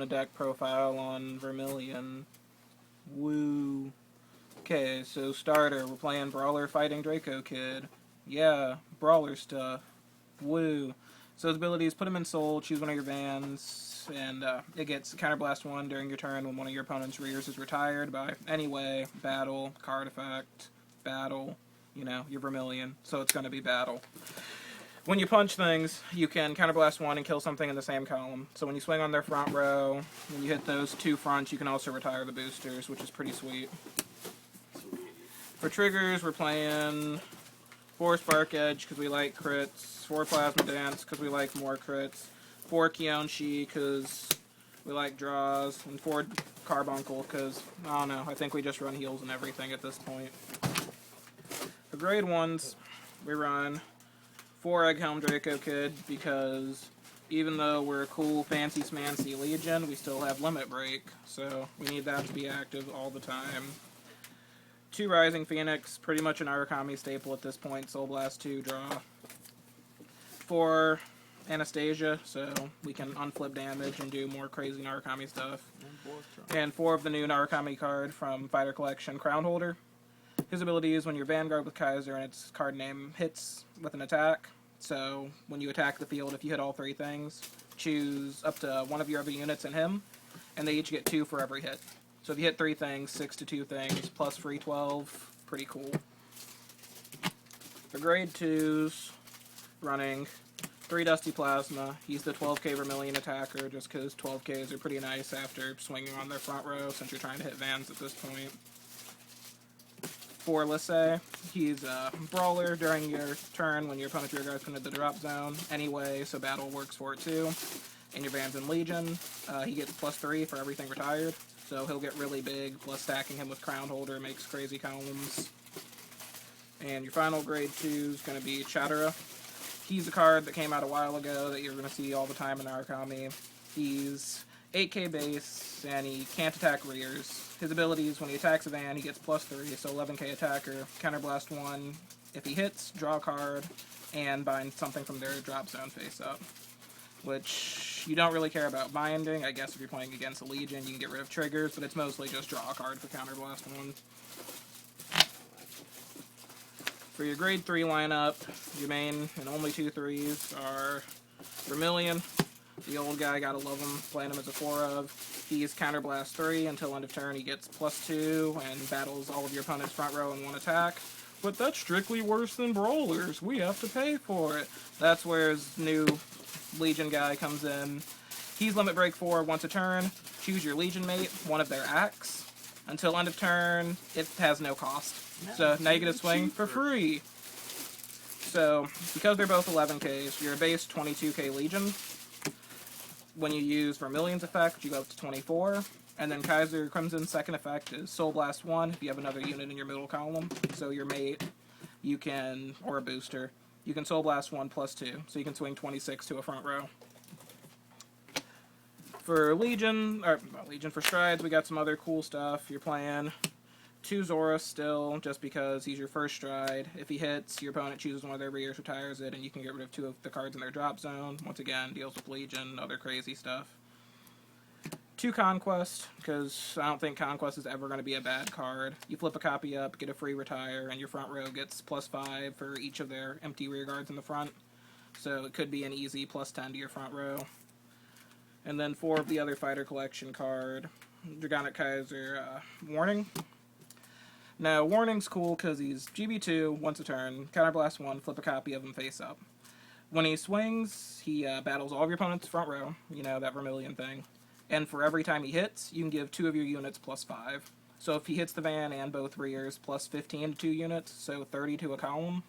a deck profile on Vermilion. Woo. Okay, so starter, we're playing Brawler fighting Draco Kid. Yeah, Brawler stuff. Woo. So his abilities, put him in Soul, choose one of your Vans, and it gets Counterblast 1 during your turn when one of your opponent's rears is retired by anyway, battle, card effect, battle, you know, your Vermilion, so it's going to be battle. When you punch things, you can Counterblast 1 and kill something in the same column. So when you swing on their front row, when you hit those two fronts, you can also retire the boosters, which is pretty sweet. For triggers, we're playing 4 Spark Edge because we like crits, 4 Plasma Dance because we like more crits, 4 Kyuusei because we like draws, and 4 Carbuncle because, I don't know, I think we just run heals and everything at this point. For grade 1s, we run 4 Egghelm Draco Kid because even though we're a cool fancy smancy Legion, we still have Limit Break, so we need that to be active all the time. 2 Rising Phoenix, pretty much an Narukami staple at this point, Soul Blast 2, draw. 4 Anastasia, so we can unflip damage and do more crazy Narukami stuff. And 4 of the new Narukami card from Fighter Collection, Crown Holder. His ability is when your Vanguard with Kaiser and its card name hits with an attack. So when you attack the field, if you hit all 3 things, choose up to one of your other units and him, and they each get 2 for every hit. So if you hit 3 things, 6 to 2 things, plus free 12, pretty cool. For grade 2s, running 3 Dusty Plasma. He's the 12k Vermilion attacker, just because 12ks are pretty nice after swinging on their front row, since you're trying to hit Vans at this point. 4 Lysae. He's a Brawler during your turn when your opponent's rear guard's into the drop zone anyway, so battle works for it too. And your Van's in Legion. He gets plus 3 for everything retired, so he'll get really big, plus stacking him with Crown Holder makes crazy columns. And your final grade 2 is going to be Chatara. He's a card that came out a while ago that you're going to see all the time in Narukami. He's 8k base, and he can't attack rears. His abilities, when he attacks a Van, he gets plus 3, so 11k attacker, Counterblast 1. If he hits, draw a card, and bind something from their drop zone face up. Which you don't really care about binding. I guess if you're playing against a Legion, you can get rid of triggers, but it's mostly just draw a card for Counterblast 1. For your grade 3 lineup, your main and only 2 3s are Vermilion. The old guy, gotta love him, playing him as a 4 of. He's Counterblast 3 until end of turn. He gets plus 2 and battles all of your opponent's front row in 1 attack. But that's strictly worse than Brawlers. We have to pay for it. That's where his new Legion guy comes in. He's Limit Break 4 once a turn. Choose your Legion mate, one of their acts. Until end of turn, it has no cost. So now you get a swing for free. So, because they're both 11ks, you're a base 22k Legion. When you use Vermilion's effect, you go up to 24. And then Kaiser comes in, second effect is Soul Blast 1 if you have another unit in your middle column. So your mate, you can, or a booster, you can Soul Blast 1 plus 2. So you can swing 26 to a front row. For Legion, or not Legion, for Strides, we got some other cool stuff. You're playing 2 Zora still, just because he's your first Stride. If he hits, your opponent chooses one of their rears, retires it, and you can get rid of 2 of the cards in their drop zone. Once again, deals with Legion, other crazy stuff. 2 Conquest, because I don't think Conquest is ever going to be a bad card. You flip a copy up, get a free retire, and your front row gets plus 5 for each of their empty rear guards in the front. So it could be an easy plus 10 to your front row. And then 4 of the other Fighter Collection card, Dragonic Kaiser, Warning. Now, Warning's cool because he's GB2, once a turn, Counterblast 1, flip a copy of him face up. When he swings, he battles all of your opponent's front row, you know, that Vermilion thing. And for every time he hits, you can give 2 of your units plus 5. So if he hits the Van and both rears, plus 15 to 2 units, so 30 to a column.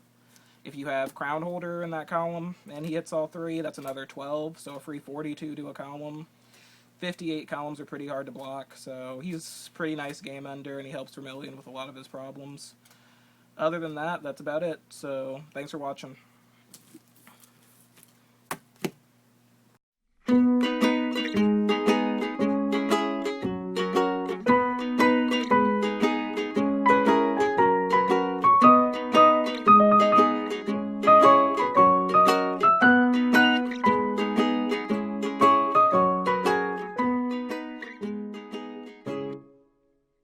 If you have Crown Holder in that column, and he hits all 3, that's another 12, so a free 42 to a column. 58 columns are pretty hard to block, so he's a pretty nice game ender, and he helps Vermilion with a lot of his problems. Other than that, that's about it, so thanks for watching.